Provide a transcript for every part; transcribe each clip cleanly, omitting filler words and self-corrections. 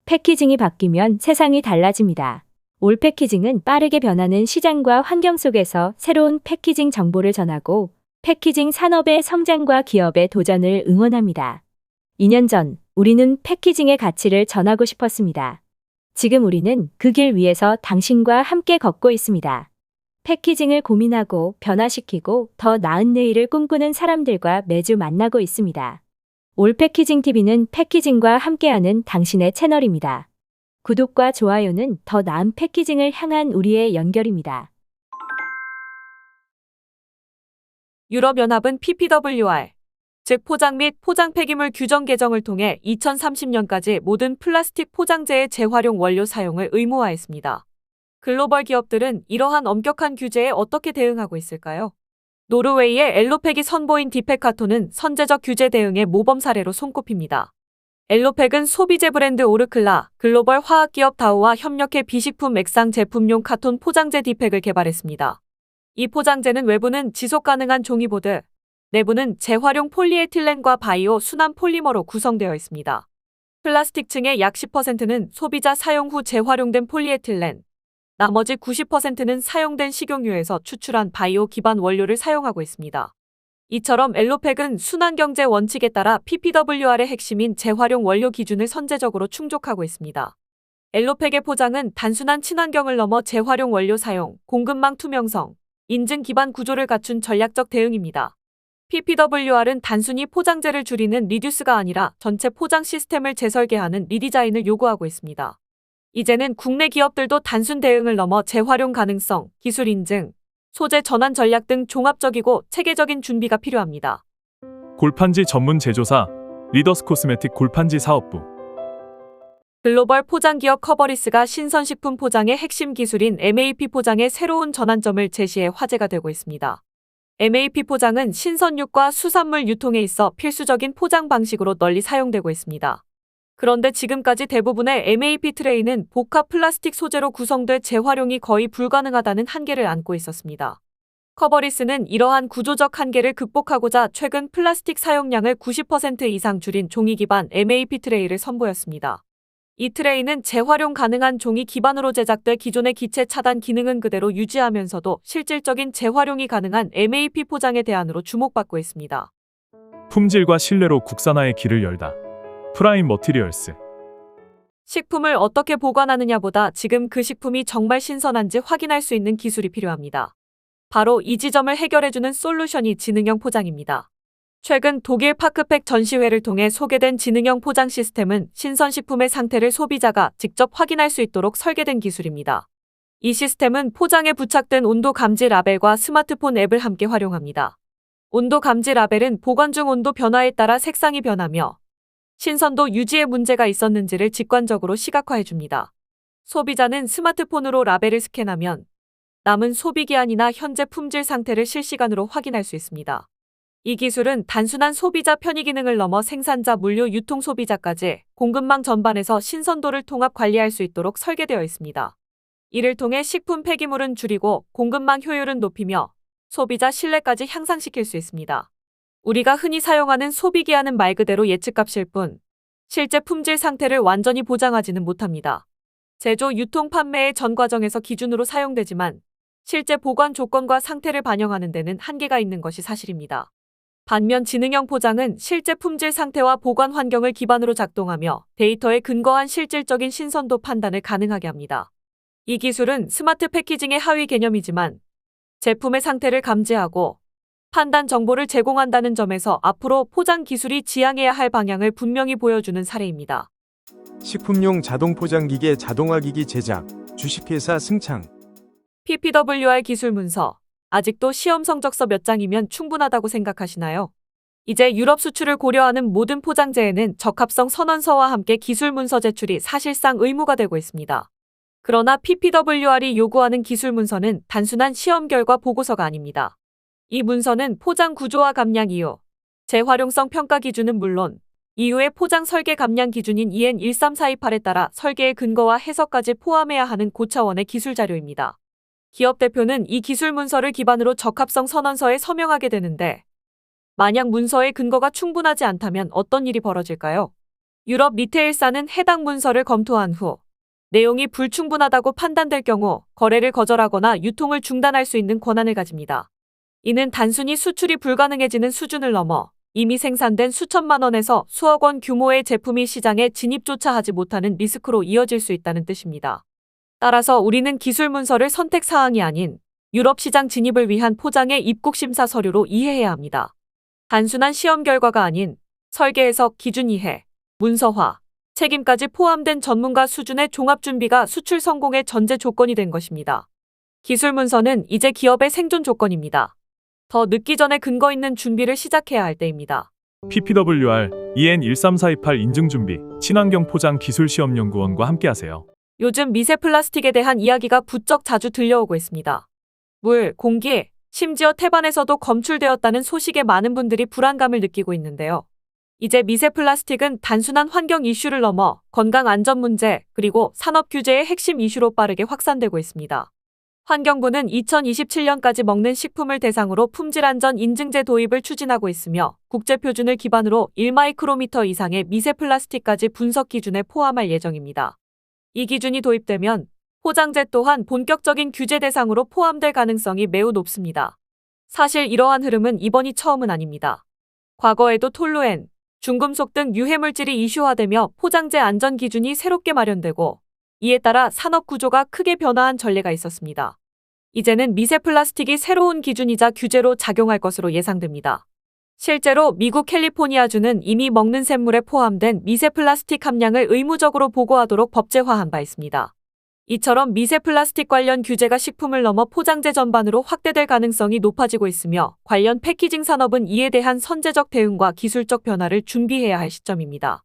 패키징이 바뀌면 세상이 달라집니다. 올 패키징은 빠르게 변하는 시장과 환경 속에서 새로운 패키징 정보를 전하고 패키징 산업의 성장과 기업의 도전을 응원합니다. 2년 전 우리는 패키징의 가치를 전하고 싶었습니다. 지금 우리는 그 길 위에서 당신과 함께 걷고 있습니다. 패키징을 고민하고 변화시키고 더 나은 내일을 꿈꾸는 사람들과 매주 만나고 있습니다. 올 패키징 TV는 패키징과 함께하는 당신의 채널입니다. 구독과 좋아요는 더 나은 패키징을 향한 우리의 연결입니다. 유럽연합은 PPWR, 즉 포장 및 포장 폐기물 규정 개정을 통해 2030년까지 모든 플라스틱 포장재의 재활용 원료 사용을 의무화했습니다. 글로벌 기업들은 이러한 엄격한 규제에 어떻게 대응하고 있을까요? 노르웨이의 엘로팩이 선보인 디페카토는 선제적 규제 대응의 모범 사례로 손꼽힙니다. 엘로팩은 소비재 브랜드 오르클라, 글로벌 화학기업 다우와 협력해 비식품 액상 제품용 카톤 포장재 디팩을 개발했습니다. 이 포장재는 외부는 지속가능한 종이보드, 내부는 재활용 폴리에틸렌과 바이오 순환 폴리머로 구성되어 있습니다. 플라스틱층의 약 10%는 소비자 사용 후 재활용된 폴리에틸렌, 나머지 90%는 사용된 식용유에서 추출한 바이오 기반 원료를 사용하고 있습니다. 이처럼 엘로팩은 순환경제 원칙에 따라 PPWR의 핵심인 재활용 원료 기준을 선제적으로 충족하고 있습니다. 엘로팩의 포장은 단순한 친환경을 넘어 재활용 원료 사용, 공급망 투명성, 인증 기반 구조를 갖춘 전략적 대응입니다. PPWR은 단순히 포장재를 줄이는 리듀스가 아니라 전체 포장 시스템을 재설계하는 리디자인을 요구하고 있습니다. 이제는 국내 기업들도 단순 대응을 넘어 재활용 가능성, 기술 인증, 소재 전환 전략 등 종합적이고 체계적인 준비가 필요합니다. 골판지 전문 제조사 리더스 코스메틱 골판지 사업부. 글로벌 포장기업 커버리스가 신선식품 포장의 핵심 기술인 MAP 포장의 새로운 전환점을 제시해 화제가 되고 있습니다. MAP 포장은 신선육과 수산물 유통에 있어 필수적인 포장 방식으로 널리 사용되고 있습니다. 그런데 지금까지 대부분의 MAP 트레이는 복합 플라스틱 소재로 구성돼 재활용이 거의 불가능하다는 한계를 안고 있었습니다. 커버리스는 이러한 구조적 한계를 극복하고자 최근 플라스틱 사용량을 90% 이상 줄인 종이 기반 MAP 트레이를 선보였습니다. 이 트레이는 재활용 가능한 종이 기반으로 제작돼 기존의 기체 차단 기능은 그대로 유지하면서도 실질적인 재활용이 가능한 MAP 포장의 대안으로 주목받고 있습니다. 품질과 신뢰로 국산화의 길을 열다. 프라임 머티리얼스. 식품을 어떻게 보관하느냐보다 지금 그 식품이 정말 신선한지 확인할 수 있는 기술이 필요합니다. 바로 이 지점을 해결해주는 솔루션이 지능형 포장입니다. 최근 독일 파크팩 전시회를 통해 소개된 지능형 포장 시스템은 신선식품의 상태를 소비자가 직접 확인할 수 있도록 설계된 기술입니다. 이 시스템은 포장에 부착된 온도 감지 라벨과 스마트폰 앱을 함께 활용합니다. 온도 감지 라벨은 보관 중 온도 변화에 따라 색상이 변하며 신선도 유지에 문제가 있었는지를 직관적으로 시각화해줍니다. 소비자는 스마트폰으로 라벨을 스캔하면 남은 소비기한이나 현재 품질 상태를 실시간으로 확인할 수 있습니다. 이 기술은 단순한 소비자 편의 기능을 넘어 생산자, 물류, 유통 소비자까지 공급망 전반에서 신선도를 통합 관리할 수 있도록 설계되어 있습니다. 이를 통해 식품 폐기물은 줄이고 공급망 효율은 높이며 소비자 신뢰까지 향상시킬 수 있습니다. 우리가 흔히 사용하는 소비기한은 말 그대로 예측값일 뿐 실제 품질 상태를 완전히 보장하지는 못합니다. 제조, 유통, 판매의 전 과정에서 기준으로 사용되지만 실제 보관 조건과 상태를 반영하는 데는 한계가 있는 것이 사실입니다. 반면 지능형 포장은 실제 품질 상태와 보관 환경을 기반으로 작동하며 데이터에 근거한 실질적인 신선도 판단을 가능하게 합니다. 이 기술은 스마트 패키징의 하위 개념이지만 제품의 상태를 감지하고 판단 정보를 제공한다는 점에서 앞으로 포장 기술이 지향해야 할 방향을 분명히 보여주는 사례입니다. 식품용 자동 포장기계 자동화기기 제작, 주식회사 승창. PPWR 기술 문서. 아직도 시험 성적서 몇 장이면 충분하다고 생각하시나요? 이제 유럽 수출을 고려하는 모든 포장재에는 적합성 선언서와 함께 기술 문서 제출이 사실상 의무가 되고 있습니다. 그러나 PPWR이 요구하는 기술 문서는 단순한 시험 결과 보고서가 아닙니다. 이 문서는 포장 구조화 감량 이유, 재활용성 평가 기준은 물론 이후의 포장 설계 감량 기준인 EN 13428에 따라 설계의 근거와 해석까지 포함해야 하는 고차원의 기술 자료입니다. 기업 대표는 이 기술 문서를 기반으로 적합성 선언서에 서명하게 되는데 만약 문서의 근거가 충분하지 않다면 어떤 일이 벌어질까요? 유럽 리테일사는 해당 문서를 검토한 후 내용이 불충분하다고 판단될 경우 거래를 거절하거나 유통을 중단할 수 있는 권한을 가집니다. 이는 단순히 수출이 불가능해지는 수준을 넘어 이미 생산된 수천만 원에서 수억 원 규모의 제품이 시장에 진입조차 하지 못하는 리스크로 이어질 수 있다는 뜻입니다. 따라서 우리는 기술 문서를 선택 사항이 아닌 유럽 시장 진입을 위한 포장의 입국 심사 서류로 이해해야 합니다. 단순한 시험 결과가 아닌 설계 해석, 기준 이해, 문서화, 책임까지 포함된 전문가 수준의 종합 준비가 수출 성공의 전제 조건이 된 것입니다. 기술 문서는 이제 기업의 생존 조건입니다. 더 늦기 전에 근거 있는 준비를 시작해야 할 때입니다. PPWR EN 13428 인증 준비 친환경 포장 기술 시험 연구원과 함께하세요. 요즘 미세 플라스틱에 대한 이야기가 부쩍 자주 들려오고 있습니다. 물, 공기, 심지어 태반에서도 검출되었다는 소식에 많은 분들이 불안감을 느끼고 있는데요. 이제 미세 플라스틱은 단순한 환경 이슈를 넘어 건강 안전 문제 그리고 산업 규제의 핵심 이슈로 빠르게 확산되고 있습니다. 환경부는 2027년까지 먹는 식품을 대상으로 품질안전 인증제 도입을 추진하고 있으며 국제표준을 기반으로 1마이크로미터 이상의 미세 플라스틱까지 분석 기준에 포함할 예정입니다. 이 기준이 도입되면 포장재 또한 본격적인 규제 대상으로 포함될 가능성이 매우 높습니다. 사실 이러한 흐름은 이번이 처음은 아닙니다. 과거에도 톨루엔, 중금속 등 유해물질이 이슈화되며 포장재 안전 기준이 새롭게 마련되고 이에 따라 산업 구조가 크게 변화한 전례가 있었습니다. 이제는 미세 플라스틱이 새로운 기준이자 규제로 작용할 것으로 예상됩니다. 실제로 미국 캘리포니아주는 이미 먹는 샘물에 포함된 미세 플라스틱 함량을 의무적으로 보고하도록 법제화한 바 있습니다. 이처럼 미세 플라스틱 관련 규제가 식품을 넘어 포장재 전반으로 확대될 가능성이 높아지고 있으며 관련 패키징 산업은 이에 대한 선제적 대응과 기술적 변화를 준비해야 할 시점입니다.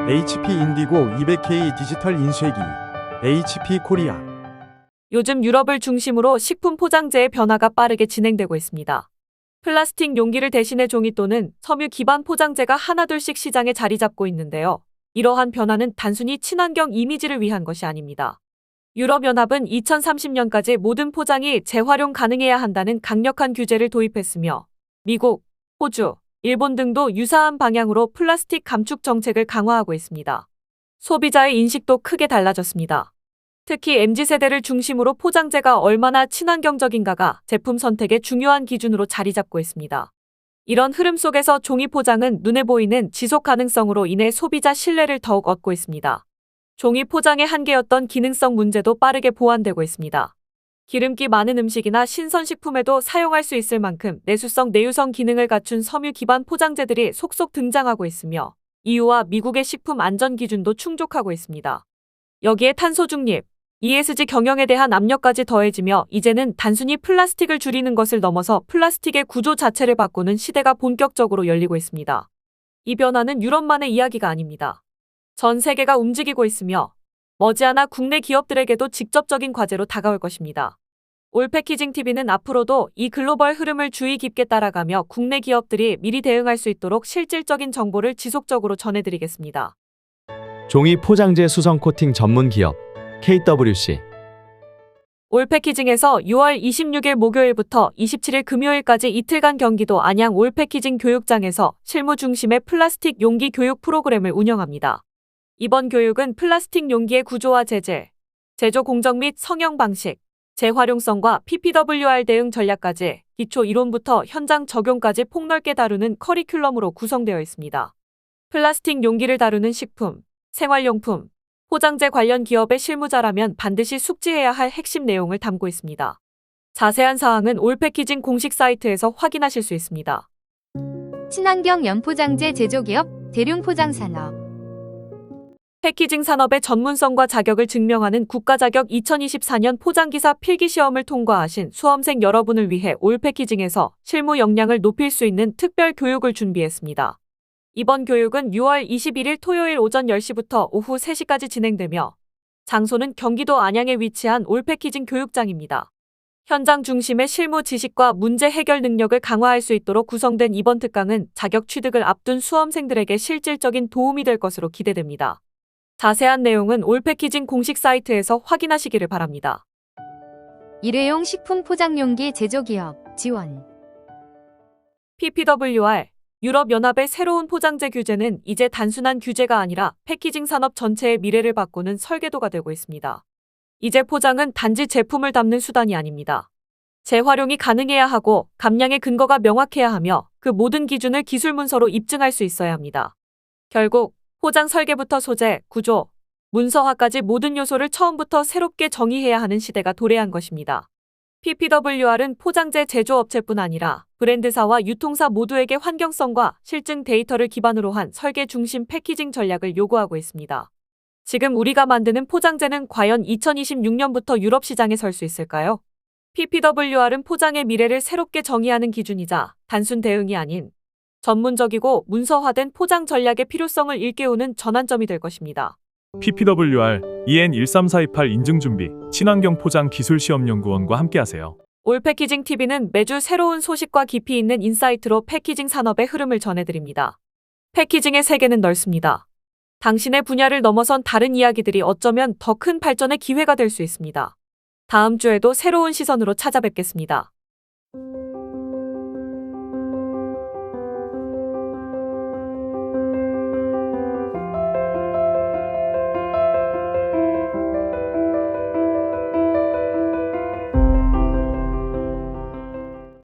HP 인디고 200K 디지털 인쇄기 HP 코리아. 요즘 유럽을 중심으로 식품 포장재의 변화가 빠르게 진행되고 있습니다. 플라스틱 용기를 대신해 종이 또는 섬유 기반 포장재가 하나둘씩 시장에 자리 잡고 있는데요. 이러한 변화는 단순히 친환경 이미지를 위한 것이 아닙니다. 유럽연합은 2030년까지 모든 포장이 재활용 가능해야 한다는 강력한 규제를 도입했으며 미국, 호주, 일본 등도 유사한 방향으로 플라스틱 감축 정책을 강화하고 있습니다. 소비자의 인식도 크게 달라졌습니다. 특히 MZ세대를 중심으로 포장재가 얼마나 친환경적인가가 제품 선택의 중요한 기준으로 자리 잡고 있습니다. 이런 흐름 속에서 종이 포장은 눈에 보이는 지속 가능성으로 인해 소비자 신뢰를 더욱 얻고 있습니다. 종이 포장의 한계였던 기능성 문제도 빠르게 보완되고 있습니다. 기름기 많은 음식이나 신선식품에도 사용할 수 있을 만큼 내수성, 내유성 기능을 갖춘 섬유 기반 포장재들이 속속 등장하고 있으며 EU와 미국의 식품 안전 기준도 충족하고 있습니다. 여기에 탄소 중립, ESG 경영에 대한 압력까지 더해지며 이제는 단순히 플라스틱을 줄이는 것을 넘어서 플라스틱의 구조 자체를 바꾸는 시대가 본격적으로 열리고 있습니다. 이 변화는 유럽만의 이야기가 아닙니다. 전 세계가 움직이고 있으며 머지않아 국내 기업들에게도 직접적인 과제로 다가올 것입니다. 올패키징TV는 앞으로도 이 글로벌 흐름을 주의 깊게 따라가며 국내 기업들이 미리 대응할 수 있도록 실질적인 정보를 지속적으로 전해드리겠습니다. 종이 포장재 수성 코팅 전문 기업 KWC. 올패키징에서 6월 26일 목요일부터 27일 금요일까지 이틀간 경기도 안양 올패키징 교육장에서 실무 중심의 플라스틱 용기 교육 프로그램을 운영합니다. 이번 교육은 플라스틱 용기의 구조와 재질, 제조 공정 및 성형 방식, 재활용성과 PPWR 대응 전략까지 기초 이론부터 현장 적용까지 폭넓게 다루는 커리큘럼으로 구성되어 있습니다. 플라스틱 용기를 다루는 식품, 생활용품, 포장재 관련 기업의 실무자라면 반드시 숙지해야 할 핵심 내용을 담고 있습니다. 자세한 사항은 올패키징 공식 사이트에서 확인하실 수 있습니다. 친환경 연포장재 제조기업 대룡포장산업. 패키징 산업의 전문성과 자격을 증명하는 국가자격 2024년 포장기사 필기시험을 통과하신 수험생 여러분을 위해 올패키징에서 실무 역량을 높일 수 있는 특별 교육을 준비했습니다. 이번 교육은 6월 21일 토요일 오전 10시부터 오후 3시까지 진행되며 장소는 경기도 안양에 위치한 올패키징 교육장입니다. 현장 중심의 실무 지식과 문제 해결 능력을 강화할 수 있도록 구성된 이번 특강은 자격 취득을 앞둔 수험생들에게 실질적인 도움이 될 것으로 기대됩니다. 자세한 내용은 올패키징 공식 사이트에서 확인하시기를 바랍니다. 일회용 식품 포장용기 제조기업 지원. PPWR 유럽연합의 새로운 포장재 규제는 이제 단순한 규제가 아니라 패키징 산업 전체의 미래를 바꾸는 설계도가 되고 있습니다. 이제 포장은 단지 제품을 담는 수단이 아닙니다. 재활용이 가능해야 하고 감량의 근거가 명확해야 하며 그 모든 기준을 기술 문서로 입증할 수 있어야 합니다. 결국 포장 설계부터 소재, 구조, 문서화까지 모든 요소를 처음부터 새롭게 정의해야 하는 시대가 도래한 것입니다. PPWR은 포장재 제조업체뿐 아니라 브랜드사와 유통사 모두에게 환경성과 실증 데이터를 기반으로 한 설계 중심 패키징 전략을 요구하고 있습니다. 지금 우리가 만드는 포장재는 과연 2026년부터 유럽 시장에 설 수 있을까요? PPWR은 포장의 미래를 새롭게 정의하는 기준이자 단순 대응이 아닌 전문적이고 문서화된 포장 전략의 필요성을 일깨우는 전환점이 될 것입니다. PPWR EN13428 인증 준비 친환경 포장 기술 시험 연구원과 함께하세요. 올 패키징 TV는 매주 새로운 소식과 깊이 있는 인사이트로 패키징 산업의 흐름을 전해드립니다. 패키징의 세계는 넓습니다. 당신의 분야를 넘어선 다른 이야기들이 어쩌면 더 큰 발전의 기회가 될 수 있습니다. 다음 주에도 새로운 시선으로 찾아뵙겠습니다.